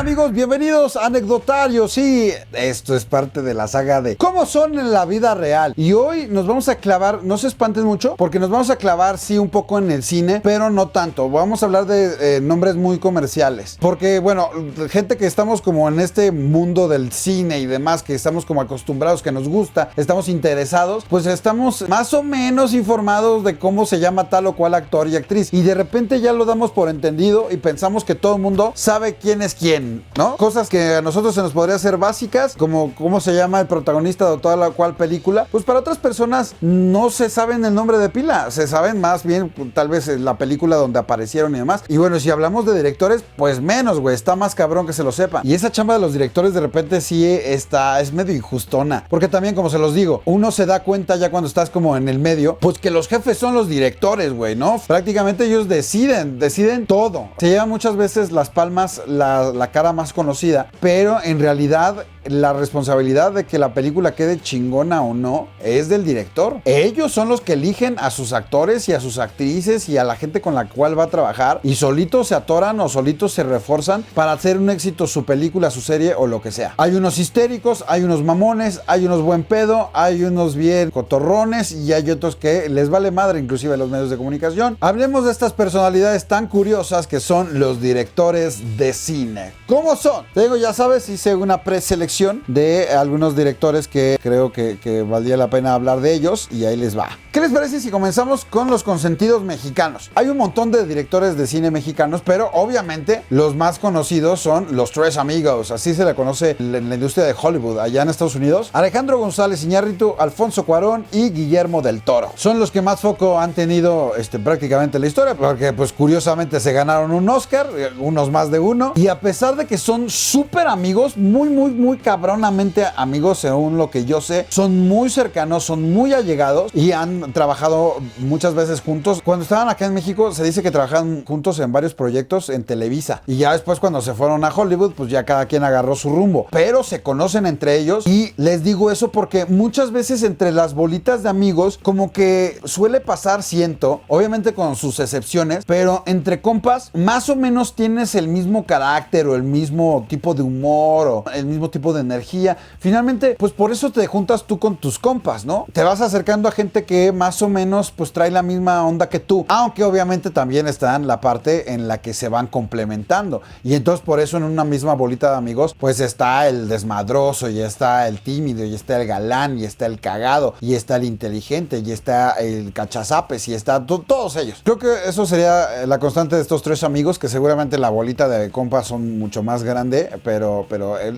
amigos? Bienvenidos a Anecdotarios. Sí, esto es parte de la saga de cómo son en la vida real. Y hoy nos vamos a clavar, no se espanten mucho, porque nos vamos a clavar sí un poco en el cine, pero no tanto. Vamos a hablar de nombres muy comerciales. Porque bueno, gente que estamos como en este mundo del cine y demás, que estamos como acostumbrados, que nos gusta, estamos interesados, pues estamos más o menos informados de cómo se llama tal o cual actor y actriz. Y de repente ya lo damos por entendido y pensamos que todo el mundo sabe quién es quién, ¿no? Cosas que a nosotros se nos podría hacer básicas, como cómo se llama el protagonista de toda la cual película, pues para otras personas no se saben el nombre de pila, se saben más bien tal vez la película donde aparecieron y demás. Y bueno, si hablamos de directores, pues menos, güey, está más cabrón que se lo sepan. Y esa chamba de los directores de repente sí es medio injustona, porque también, como se los digo, uno se da cuenta ya cuando estás como en el medio, pues que los jefes son los directores, güey, ¿no? Prácticamente ellos deciden todo. Se llevan muchas veces las palmas la cara más conocida, pero en realidad la responsabilidad de que la película quede chingona o no es del director. Ellos son los que eligen a sus actores y a sus actrices y a la gente con la cual va a trabajar, y solitos se atoran o solitos se refuerzan para hacer un éxito su película, su serie o lo que sea. Hay unos histéricos, hay unos mamones, hay unos buen pedo, hay unos bien cotorrones y hay otros que les vale madre, inclusive los medios de comunicación. Hablemos de estas personalidades tan curiosas que son los directores de cine. ¿Cómo son? Te digo, ya sabes, hice una preselección de algunos directores que creo que valdría la pena hablar de ellos, y ahí les va. ¿Qué les parece si comenzamos con los consentidos mexicanos? Hay un montón de directores de cine mexicanos, pero obviamente los más conocidos son los tres amigos, así se le conoce en la industria de Hollywood, allá en Estados Unidos. Alejandro González Iñárritu, Alfonso Cuarón y Guillermo del Toro. Son los que más foco han tenido prácticamente en la historia, porque pues curiosamente se ganaron un Oscar, unos más de uno, y a pesar de que son súper amigos, muy cabronamente amigos, según lo que yo sé, son muy cercanos, son muy allegados y han trabajado muchas veces juntos. Cuando estaban acá en México se dice que trabajaban juntos en varios proyectos en Televisa, y ya después cuando se fueron a Hollywood pues ya cada quien agarró su rumbo, pero se conocen entre ellos. Y les digo eso porque muchas veces entre las bolitas de amigos como que suele pasar, siento, obviamente con sus excepciones, pero entre compas más o menos tienes el mismo carácter o el mismo tipo de humor o el mismo tipo de energía. Finalmente, pues por eso te juntas tú con tus compas, ¿no? Te vas acercando a gente que más o menos pues trae la misma onda que tú, aunque obviamente también está en la parte en la que se van complementando, y entonces por eso en una misma bolita de amigos pues está el desmadroso, y está el tímido, y está el galán, y está el cagado, y está el inteligente, y está el cachazapes, y está todos ellos. Creo que eso sería la constante de estos tres amigos, que seguramente la bolita de compas son mucho más grande, pero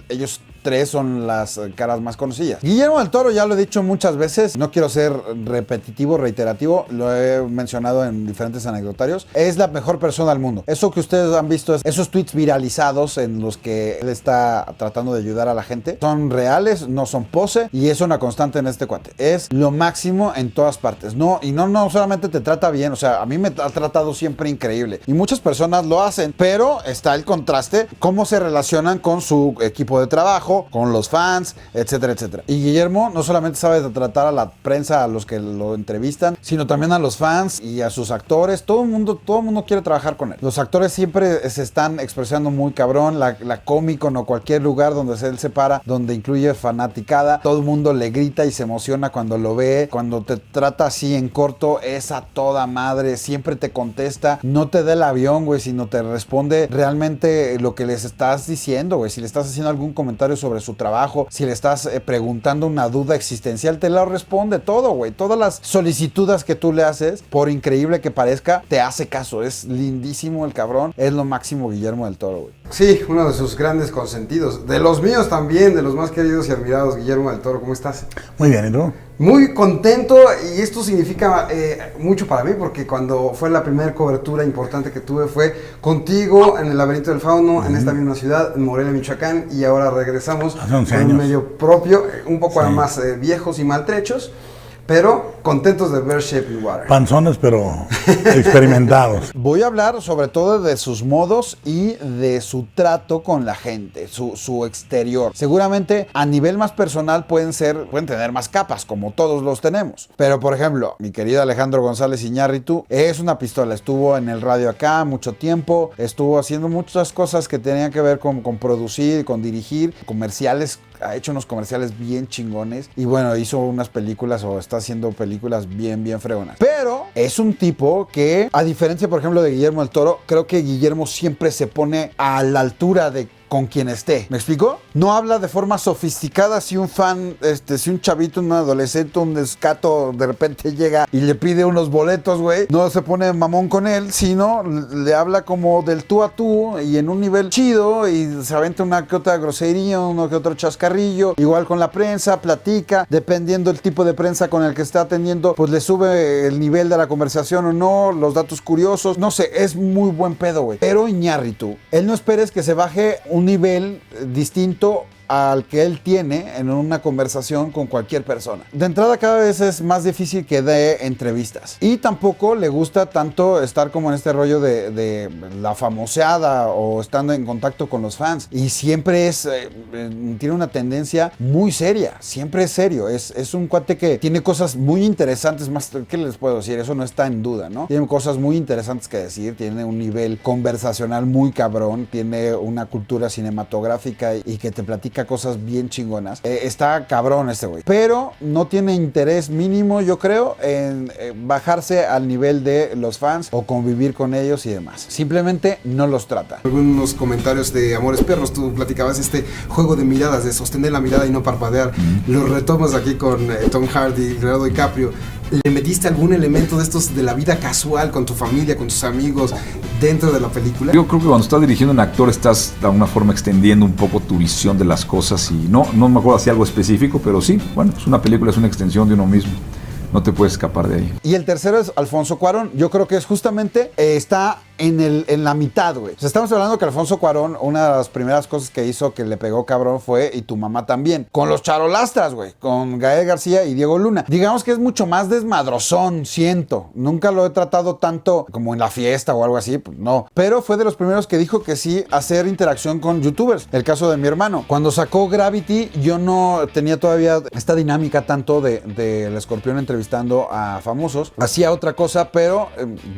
ellos tres son las caras más conocidas. Guillermo del Toro, ya lo he dicho muchas veces, no quiero ser repetitivo, reiterativo, lo he mencionado en diferentes anecdotarios, es la mejor persona del mundo. Eso que ustedes han visto, esos tweets viralizados en los que él está tratando de ayudar a la gente, son reales, no son pose, y es una constante en este cuate. Es lo máximo en todas partes. No solamente te trata bien, o sea, a mí me ha tratado siempre increíble, y muchas personas lo hacen, pero está el contraste, cómo se relacionan con su equipo de trabajo, con los fans, etcétera, etcétera. Y Guillermo no solamente sabe tratar a la prensa, a los que lo entrevistan, sino también a los fans y a sus actores. Todo el mundo quiere trabajar con él. Los actores siempre se están expresando muy cabrón. La Comic Con o cualquier lugar donde él se para, donde incluye fanaticada, todo el mundo le grita y se emociona cuando lo ve. Cuando te trata así en corto, es a toda madre. Siempre te contesta, no te da el avión, güey, sino te responde realmente lo que les estás diciendo, güey. Si le estás haciendo algún comentario sobre su trabajo, si le estás preguntando una duda existencial, te lo responde todo, güey. Todas las solicitudes que tú le haces, por increíble que parezca, te hace caso. Es lindísimo el cabrón. Es lo máximo Guillermo del Toro, güey. Sí, uno de sus grandes consentidos. De los míos también, de los más queridos y admirados, Guillermo del Toro. ¿Cómo estás? Muy bien, ¿y tú? Muy contento, y esto significa mucho para mí, porque cuando fue la primera cobertura importante que tuve fue contigo en el Laberinto del Fauno, en esta misma ciudad, en Morelia, Michoacán, y ahora regresamos hace 11 con años. un medio propio, un poco más viejos y maltrechos, pero contentos de ver Shape in Water. Panzones, pero experimentados. Voy a hablar sobre todo de sus modos y de su trato con la gente, su exterior. Seguramente a nivel más personal pueden tener más capas, como todos los tenemos. Pero por ejemplo, mi querido Alejandro González Iñárritu es una pistola. Estuvo en el radio acá mucho tiempo, estuvo haciendo muchas cosas que tenían que ver con producir, con dirigir, comerciales. Ha hecho unos comerciales bien chingones y bueno, hizo unas películas o está haciendo películas bien fregonas. Pero es un tipo que, a diferencia por ejemplo de Guillermo del Toro, creo que Guillermo siempre se pone a la altura de con quien esté. ¿Me explico? No habla de forma sofisticada. Si un fan, si un chavito, un adolescente, un escato de repente llega y le pide unos boletos, güey, no se pone mamón con él, sino le habla como del tú a tú y en un nivel chido y se aventa una que otra grosería, uno que otro chascarrillo. Igual con la prensa, platica, dependiendo el tipo de prensa con el que está atendiendo, pues le sube el nivel de la conversación o no, los datos curiosos, no sé, es muy buen pedo, güey. Pero Iñárritu, él no esperes que se baje un nivel distinto al que él tiene en una conversación con cualquier persona. De entrada cada vez es más difícil que dé entrevistas y tampoco le gusta tanto estar como en este rollo de la famoseada o estando en contacto con los fans y siempre tiene una tendencia muy seria, siempre es serio, es un cuate que tiene cosas muy interesantes, más, ¿qué les puedo decir? Eso no está en duda, ¿no? Tiene cosas muy interesantes que decir, tiene un nivel conversacional muy cabrón, tiene una cultura cinematográfica y que te platica cosas bien chingonas. Está cabrón este güey. Pero no tiene interés mínimo, yo creo, en bajarse al nivel de los fans o convivir con ellos y demás. Simplemente no los trata. Algunos comentarios de Amores Perros, tú platicabas este juego de miradas, de sostener la mirada y no parpadear. Lo retomas aquí con Tom Hardy, Leonardo DiCaprio. ¿Le metiste algún elemento de estos de la vida casual con tu familia, con tus amigos dentro de la película? Yo creo que cuando estás dirigiendo un actor estás de alguna forma extendiendo un poco tu visión de las cosas y no me acuerdo si algo específico, pero sí, bueno, pues una película es una extensión de uno mismo. No te puedes escapar de ahí. Y el tercero es Alfonso Cuarón. Yo creo que es justamente, está en la mitad, güey. O sea, estamos hablando que Alfonso Cuarón, una de las primeras cosas que hizo que le pegó cabrón fue Y tu mamá también. Con los Charolastras, güey. Con Gael García y Diego Luna. Digamos que es mucho más desmadrozón, siento. Nunca lo he tratado tanto como en La Fiesta o algo así, pues no. Pero fue de los primeros que dijo que sí hacer interacción con youtubers. El caso de mi hermano. Cuando sacó Gravity, yo no tenía todavía esta dinámica tanto de El Escorpión entrevistando a famosos. Hacía otra cosa, pero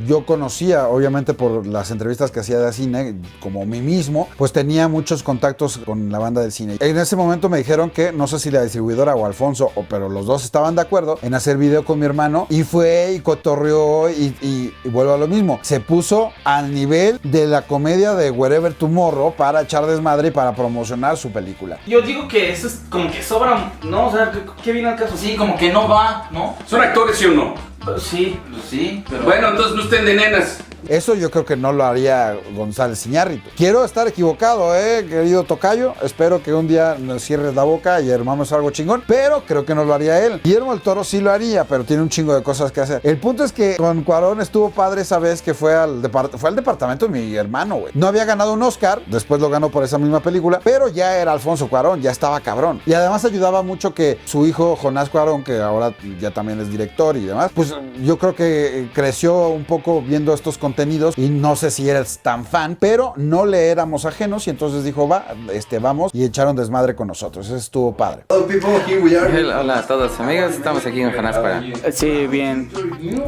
yo conocía, obviamente por las entrevistas que hacía de cine, como mí mismo, pues tenía muchos contactos con la banda del cine. En ese momento me dijeron que, no sé si la distribuidora o Alfonso, pero los dos estaban de acuerdo en hacer video con mi hermano y fue y cotorreó y vuelvo a lo mismo. Se puso al nivel de la comedia de Wherever Tomorrow para echar desmadre y para promocionar su película. Yo digo que eso es como que sobra, ¿no? O sea, ¿qué viene al caso? Sí, como que no va, ¿no? ¿Son actores, sí o no? Sí. Pues sí, pero... Bueno, entonces no estén de nenas. Eso yo creo que no lo haría González Iñárritu. Quiero estar equivocado, querido tocayo. Espero que un día nos cierres la boca y armamos algo chingón, pero creo que no lo haría él. Guillermo del Toro sí lo haría, pero tiene un chingo de cosas que hacer. El punto es que con Cuarón estuvo padre esa vez que fue al departamento de mi hermano, güey. No había ganado un Oscar, después lo ganó por esa misma película, pero ya era Alfonso Cuarón, ya estaba cabrón. Y además ayudaba mucho que su hijo Jonás Cuarón, que ahora ya también es director y demás, pues yo creo que creció un poco viendo estos contenidos y no sé si eres tan fan, pero no le éramos ajenos y entonces dijo, vamos, y echaron desmadre con nosotros. Eso estuvo padre. Hello people, here we are. Hola a todos amigos, estamos aquí en Jonás para Sí, bien.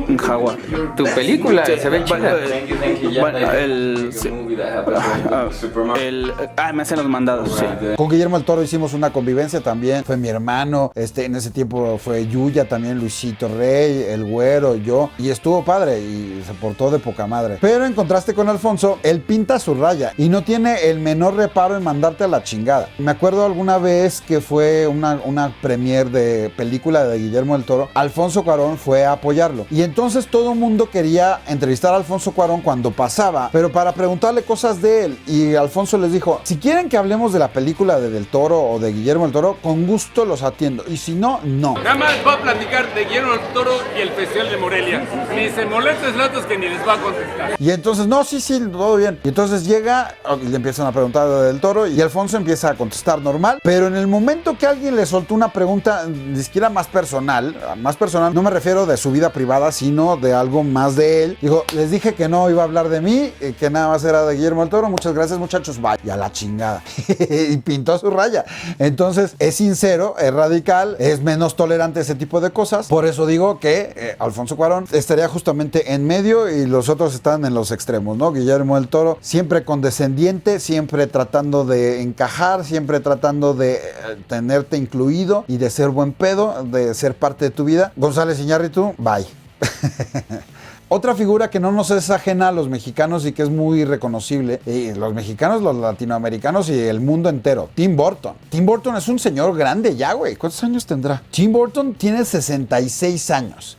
Un jaguar. tu película, se ve chida. Me hacen los mandados, sí. Con Guillermo del Toro hicimos una convivencia también, fue mi hermano, en ese tiempo fue Yuya también, Luisito Rey, el Güero, yo, y estuvo padre y se portó de poca madre. Pero en contraste con Alfonso, él pinta su raya y no tiene el menor reparo en mandarte a la chingada. Me acuerdo alguna vez que fue una premier de película de Guillermo del Toro, Alfonso Cuarón fue a apoyarlo. Y entonces todo el mundo quería entrevistar a Alfonso Cuarón cuando pasaba, pero para preguntarle cosas de él. Y Alfonso les dijo, si quieren que hablemos de la película de Del Toro o de Guillermo del Toro, con gusto los atiendo. Y si no, no. Nada más va a platicar de Guillermo del Toro y el Festival de Morelia. Ni se molestes latos que ni les va a contar. Y entonces, no, sí, todo bien. Y entonces llega y le empiezan a preguntar del Toro y Alfonso empieza a contestar normal, pero en el momento que alguien le soltó una pregunta ni siquiera más personal, no me refiero de su vida privada, sino de algo más de él, dijo, les dije que no iba a hablar de mí, que nada más era de Guillermo del Toro, muchas gracias muchachos, bye. Y a la chingada. Y pintó su raya. Entonces, es sincero, es radical, es menos tolerante a ese tipo de cosas. Por eso digo que Alfonso Cuarón estaría justamente en medio y los otros están en los extremos, ¿no? Guillermo del Toro, siempre condescendiente, siempre tratando de encajar, siempre tratando de tenerte incluido y de ser buen pedo, de ser parte de tu vida. González Iñárritu, bye. Otra figura que no nos es ajena a los mexicanos y que es muy reconocible, y los mexicanos, los latinoamericanos y el mundo entero, Tim Burton. Tim Burton es un señor grande ya, güey. ¿Cuántos años tendrá? Tim Burton tiene 66 años.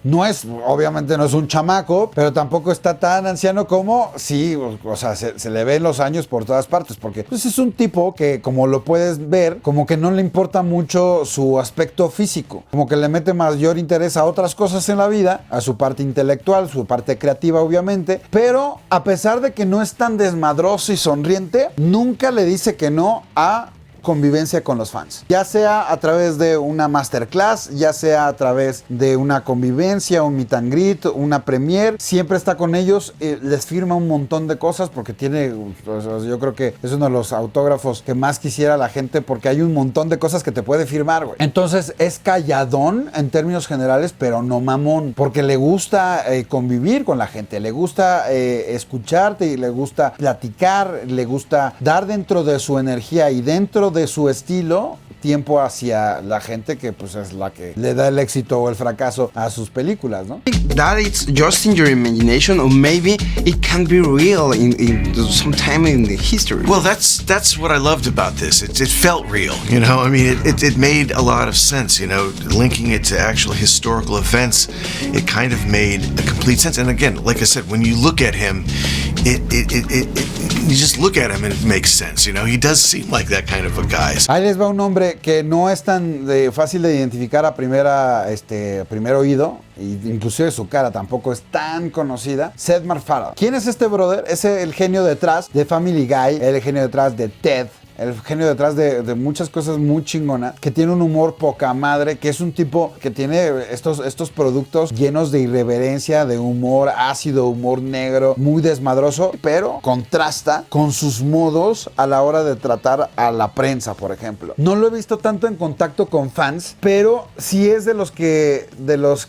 Obviamente no es un chamaco, pero tampoco está tan anciano como, sí, o sea, se le ven los años por todas partes, porque pues, es un tipo que, como lo puedes ver, como que no le importa mucho su aspecto físico, como que le mete mayor interés a otras cosas en la vida, a su parte intelectual, su parte creativa obviamente, pero a pesar de que no es tan desmadroso y sonriente, nunca le dice que no a convivencia con los fans, ya sea a través de una masterclass, ya sea a través de una convivencia, un meet and greet, una premiere, siempre está con ellos, les firma un montón de cosas porque tiene, pues, yo creo que es uno de los autógrafos que más quisiera la gente porque hay un montón de cosas que te puede firmar, güey. Entonces es calladón en términos generales, pero no mamón, porque le gusta convivir con la gente, le gusta escucharte y le gusta platicar, le gusta dar dentro de su energía y dentro de su estilo tiempo hacia la gente que pues es la que le da el éxito o el fracaso a sus películas, ¿no? That it's just in your imagination, or maybe it can be real in some time in the history. Well, that's what I loved about this. It felt real, you know. I mean, it made a lot of sense, you know, linking it to actual historical events. It kind of made a complete sense. And again, like I said, when you look at him, you just look at him and it makes sense, you know. He does seem like that kind of a guy. Ahí les va un nombre que no es tan fácil de identificar a primer oído, y inclusive su cara tampoco es tan conocida. Seth MacFarlane. ¿Quién es este brother? Es el genio detrás de Family Guy, el genio detrás de Ted, el genio detrás de muchas cosas muy chingonas, que tiene un humor poca madre, que es un tipo que tiene estos productos llenos de irreverencia, de humor ácido, humor negro, muy desmadroso, pero contrasta con sus modos a la hora de tratar a la prensa, por ejemplo. No lo he visto tanto en contacto con fans, pero sí es de los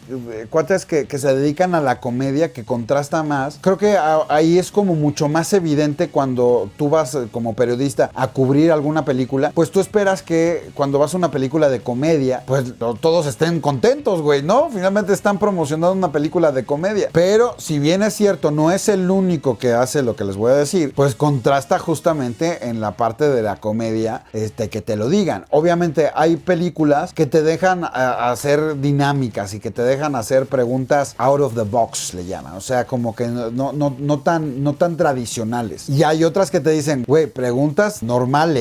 cuates que se dedican a la comedia, que contrasta más. Creo que ahí es como mucho más evidente cuando tú vas como periodista a cubrir alguna película, pues tú esperas que cuando vas a una película de comedia, pues todos estén contentos, güey, ¿no? Finalmente están promocionando una película de comedia. Pero si bien es cierto, no es el único que hace lo que les voy a decir, pues contrasta justamente en la parte de la comedia, que te lo digan. Obviamente hay películas que te dejan hacer dinámicas y que te dejan hacer preguntas out of the box, le llaman. O sea, como que no tan tradicionales. Y hay otras que te dicen, güey, preguntas normales,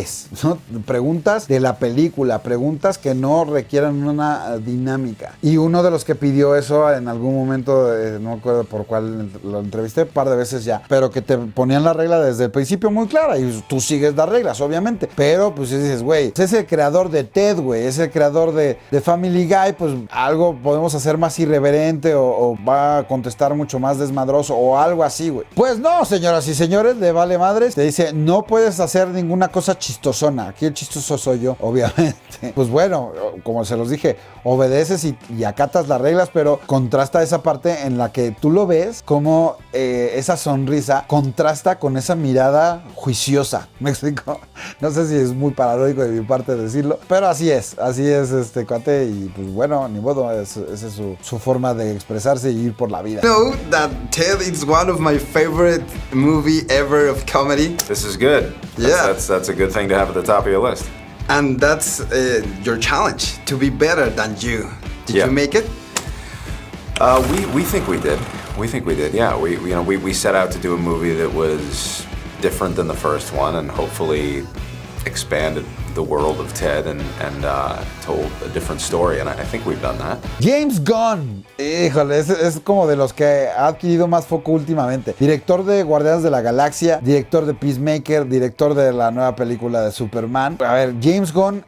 ¿no? Preguntas de la película, preguntas que no requieran una dinámica. Y uno de los que pidió eso en algún momento, no me acuerdo por cuál, lo entrevisté un par de veces ya, pero que te ponían la regla desde el principio muy clara y tú sigues las reglas, obviamente. Pero pues dices, güey, es el creador de Ted, güey, es el creador de Family Guy, pues algo podemos hacer más irreverente o va a contestar mucho más desmadroso o algo así, güey. Pues no, señoras y señores, le vale madres. Te dice, no puedes hacer ninguna cosa chistosona. Aquí el chistoso soy yo, obviamente. Pues bueno, como se los dije, obedeces y acatas las reglas, pero contrasta esa parte en la que tú lo ves como esa sonrisa contrasta con esa mirada juiciosa. ¿Me explico? No sé si es muy paradójico de mi parte decirlo, pero así es este cuate y pues bueno, ni modo, esa es su forma de expresarse y ir por la vida. You know that Ted is one of my favorite movie ever of comedy. This is good. Yeah. That's a good thing to have at the top of your list. And that's your challenge, to be better than you. Did you make it? We think we did. We think we did. Yeah. We set out to do a movie that was different than the first one and hopefully expanded the world of Ted and told a different story, and I think we've done that. James Gunn, híjole, es como de los que ha adquirido más foco últimamente. Director de Guardianes de la Galaxia, director de Peacemaker, director de la nueva película de Superman. A ver, James Gunn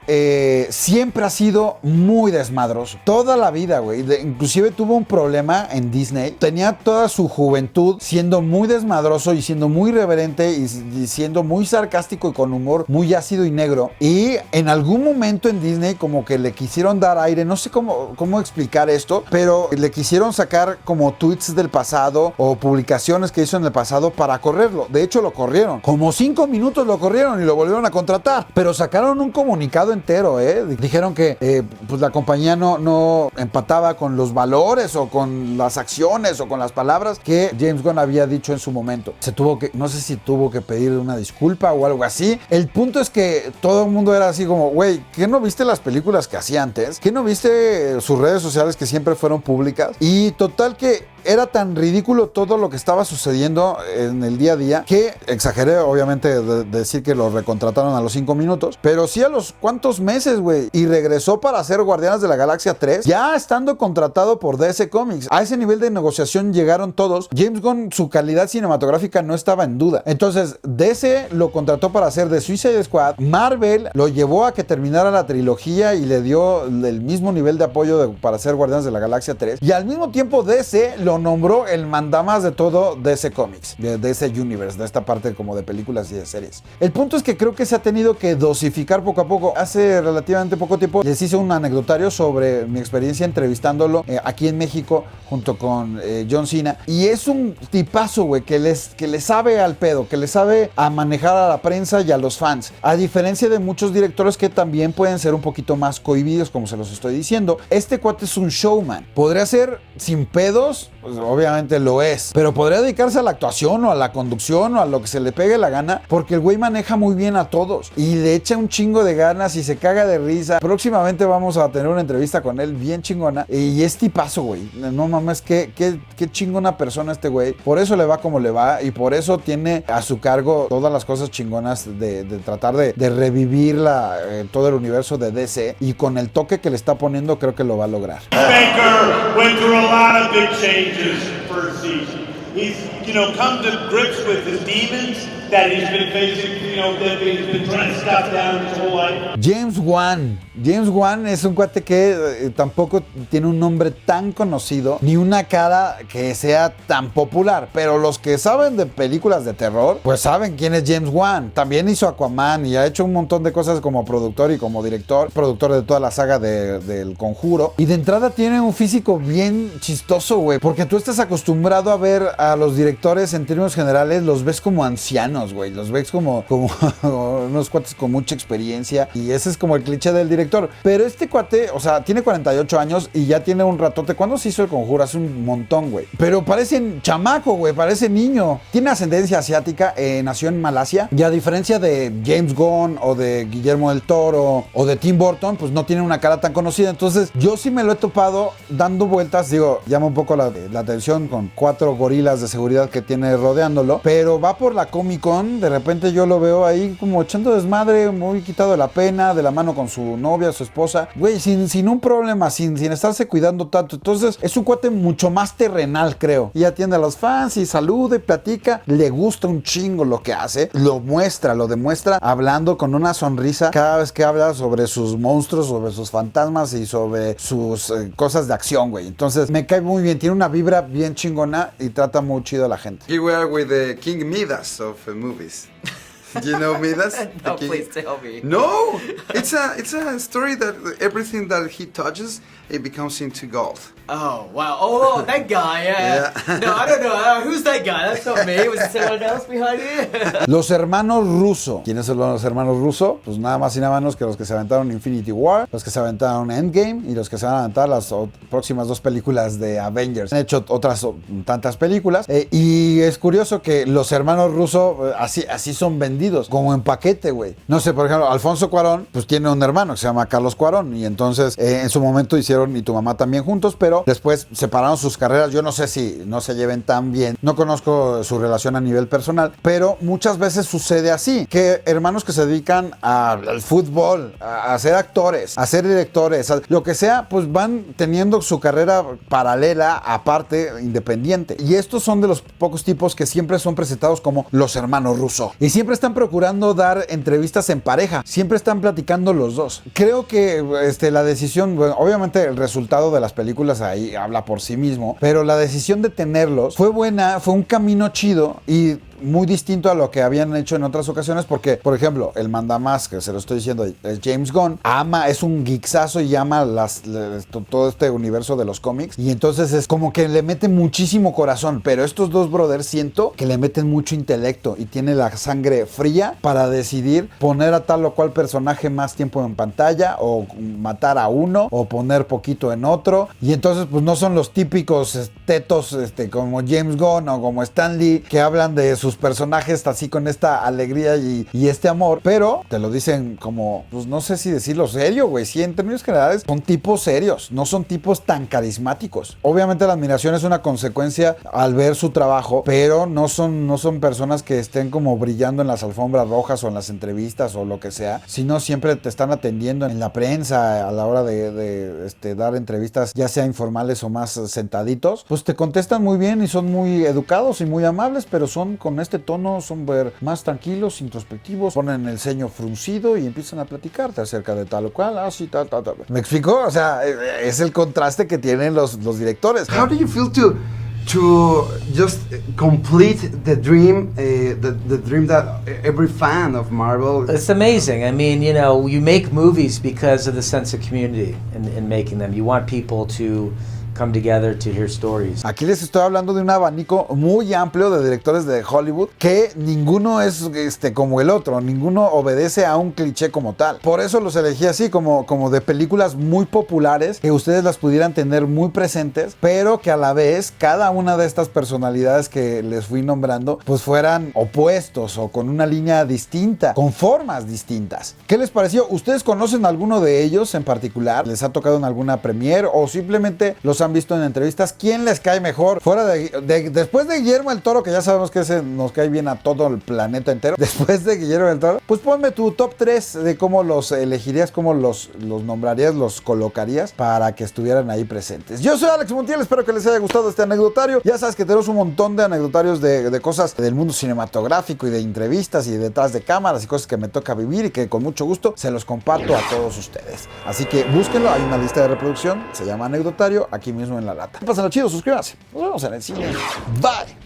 siempre ha sido muy desmadroso. Toda la vida, güey. Inclusive tuvo un problema en Disney. Tenía toda su juventud siendo muy desmadroso y siendo muy irreverente y siendo muy sarcástico y con humor muy ácido y negro. Y en algún momento en Disney como que le quisieron dar aire, no sé cómo explicar esto, pero le quisieron sacar como tweets del pasado o publicaciones que hizo en el pasado para correrlo. De hecho lo corrieron. Como 5 minutos lo corrieron y lo volvieron a contratar. Pero sacaron un comunicado entero, Dijeron que pues la compañía no empataba con los valores o con las acciones o con las palabras que James Gunn había dicho en su momento. No sé si tuvo que pedir una disculpa o algo así. El punto es que todo el mundo era así como, güey, ¿qué no viste las películas que hacía antes? ¿Qué no viste sus redes sociales que siempre fueron públicas? Y total que era tan ridículo todo lo que estaba sucediendo en el día a día que exageré, obviamente, de decir que lo recontrataron a los 5 minutos, pero sí a los cuantos meses, güey. Y regresó para hacer Guardianes de la Galaxia 3, ya estando contratado por DC Comics. A ese nivel de negociación llegaron todos. James Gunn, su calidad cinematográfica no estaba en duda. Entonces, DC lo contrató para hacer The Suicide Squad. Marvel lo llevó a que terminara la trilogía y le dio el mismo nivel de apoyo para hacer Guardianes de la Galaxia 3. Y al mismo tiempo, DC lo nombró el mandamás de todo DC Comics, de DC Universe, de esta parte como de películas y de series. El punto es que creo que se ha tenido que dosificar poco a poco. Hace relativamente poco tiempo les hice un anecdotario sobre mi experiencia entrevistándolo aquí en México junto con John Cena, y es un tipazo, güey, que le sabe al pedo, que le sabe a manejar a la prensa y a los fans, a diferencia de muchos directores que también pueden ser un poquito más cohibidos, como se los estoy diciendo. Este cuate es un showman. Podría ser sin pedos, pues obviamente lo es, pero podría dedicarse a la actuación o a la conducción o a lo que se le pegue la gana, porque el güey maneja muy bien a todos y le echa un chingo de ganas y se caga de risa. Próximamente vamos a tener una entrevista con él bien chingona, y es tipazo, güey. No mames, qué chingona persona este güey. Por eso le va como le va y por eso tiene a su cargo todas las cosas chingonas de tratar de revivir todo el universo de DC, y con el toque que le está poniendo creo que lo va a lograr. Baker went through a lot of big changes first season. He's, come to grips with the demons that he's been facing, that he's been trying to stop down his whole life. James Wan es un cuate que tampoco tiene un nombre tan conocido, ni una cara que sea tan popular, pero los que saben de películas de terror, pues saben quién es James Wan. También hizo Aquaman y ha hecho un montón de cosas como productor y como director, productor de toda la saga del Conjuro. Y de entrada tiene un físico bien chistoso, güey, porque tú estás acostumbrado a ver a los directores en términos generales, los ves como ancianos, güey, los ves como unos cuates con mucha experiencia, y ese es como el cliché del director. Pero este cuate, o sea, tiene 48 años y ya tiene un ratote. ¿Cuándo se hizo el Conjuro? Hace un montón, güey. Pero parece chamaco, güey, parece niño. Tiene ascendencia asiática, nació en Malasia, y a diferencia de James Gunn o de Guillermo del Toro o de Tim Burton, pues no tiene una cara tan conocida. Entonces yo sí me lo he topado dando vueltas, digo, llama un poco la atención con 4 gorilas de seguridad que tiene rodeándolo, pero va por la Comic Con, de repente yo lo veo ahí como echando desmadre, muy quitado de la pena, de la mano con su novia, su esposa, güey, sin un problema, sin estarse cuidando tanto. Entonces es un cuate mucho más terrenal, creo, y atiende a los fans y saluda y platica, le gusta un chingo lo que hace, lo demuestra hablando con una sonrisa cada vez que habla sobre sus monstruos, sobre sus fantasmas y sobre sus cosas de acción, güey. Entonces me cae muy bien, tiene una vibra bien chingona y trata muy chido a la gente. Here we are with the King Midas of movies. Do you know Midas? No, please tell me. No, it's a story that everything that he touches, it becomes into gold. Oh, wow. Oh, that guy, yeah. No, I don't know. Who's that guy? That's not me. Was there someone else behind it? Los hermanos Russo. ¿Quiénes son los hermanos Russo? Pues nada más y nada menos que los que se aventaron Infinity War, los que se aventaron Endgame y los que se van a aventar las próximas 2 películas de Avengers. Han hecho otras tantas películas y es curioso que los hermanos Russo así son vendidos, como en paquete, güey. No sé, por ejemplo, Alfonso Cuarón, pues tiene un hermano que se llama Carlos Cuarón, y entonces en su momento hicieron crecieron y tu mamá también juntos, pero después separaron sus carreras. Yo no sé si no se lleven tan bien, no conozco su relación a nivel personal, pero muchas veces sucede así, que hermanos que se dedican al fútbol, a ser actores, a ser directores, lo que sea, pues van teniendo su carrera paralela, aparte, independiente. Y estos son de los pocos tipos que siempre son presentados como los hermanos Russo. Y siempre están procurando dar entrevistas en pareja, siempre están platicando los dos. Creo que la decisión, bueno, obviamente el resultado de las películas ahí habla por sí mismo, pero la decisión de tenerlos fue buena, fue un camino chido y muy distinto a lo que habían hecho en otras ocasiones, porque, por ejemplo, el mandamás, que se lo estoy diciendo, es James Gunn, es un geeksazo y ama todo este universo de los cómics, y entonces es como que le mete muchísimo corazón, pero estos dos brothers siento que le meten mucho intelecto y tiene la sangre fría para decidir poner a tal o cual personaje más tiempo en pantalla, o matar a uno, o poner poquito en otro, y entonces pues no son los típicos tetos como James Gunn o como Stan Lee, que hablan de sus personajes así con esta alegría y este amor, pero te lo dicen como, pues no sé si decirlo serio, güey, sí, en términos generales son tipos serios, no son tipos tan carismáticos. Obviamente la admiración es una consecuencia al ver su trabajo, pero no son personas que estén como brillando en las alfombras rojas o en las entrevistas o lo que sea, sino siempre te están atendiendo en la prensa a la hora de dar entrevistas, ya sea informales o más sentaditos, pues te contestan muy bien y son muy educados y muy amables, pero son con este tono, son más tranquilos, introspectivos, ponen el ceño fruncido y empiezan a platicarte acerca de tal o cual, así, tal. ¿Me explico? O sea, es el contraste que tienen los directores. How do you feel to just complete the dream, the dream that every fan of Marvel? It's amazing. I mean, you make movies because of the sense of community in making them. You want people to come together to hear stories. Aquí les estoy hablando de un abanico muy amplio de directores de Hollywood, que ninguno es como el otro, ninguno obedece a un cliché como tal. Por eso los elegí así, como de películas muy populares, que ustedes las pudieran tener muy presentes, pero que a la vez cada una de estas personalidades que les fui nombrando, pues fueran opuestos o con una línea distinta, con formas distintas. ¿Qué les pareció? ¿Ustedes conocen alguno de ellos en particular? ¿Les ha tocado en alguna premiere o simplemente los han visto en entrevistas? ¿Quién les cae mejor? Fuera después de Guillermo del Toro, que ya sabemos que ese nos cae bien a todo el planeta entero. Después de Guillermo del Toro, pues ponme tu top 3 de cómo los elegirías, cómo los nombrarías, los colocarías para que estuvieran ahí presentes. Yo soy Alex Montiel, espero que les haya gustado este anecdotario. Ya sabes que tenemos un montón de anecdotarios de cosas del mundo cinematográfico y de entrevistas y detrás de cámaras y cosas que me toca vivir y que con mucho gusto se los comparto a todos ustedes. Así que búsquenlo, hay una lista de reproducción, se llama Anecdotario, aquí mismo en la lata. Pásenlo chido, suscríbanse. Nos vemos en el cine. Bye.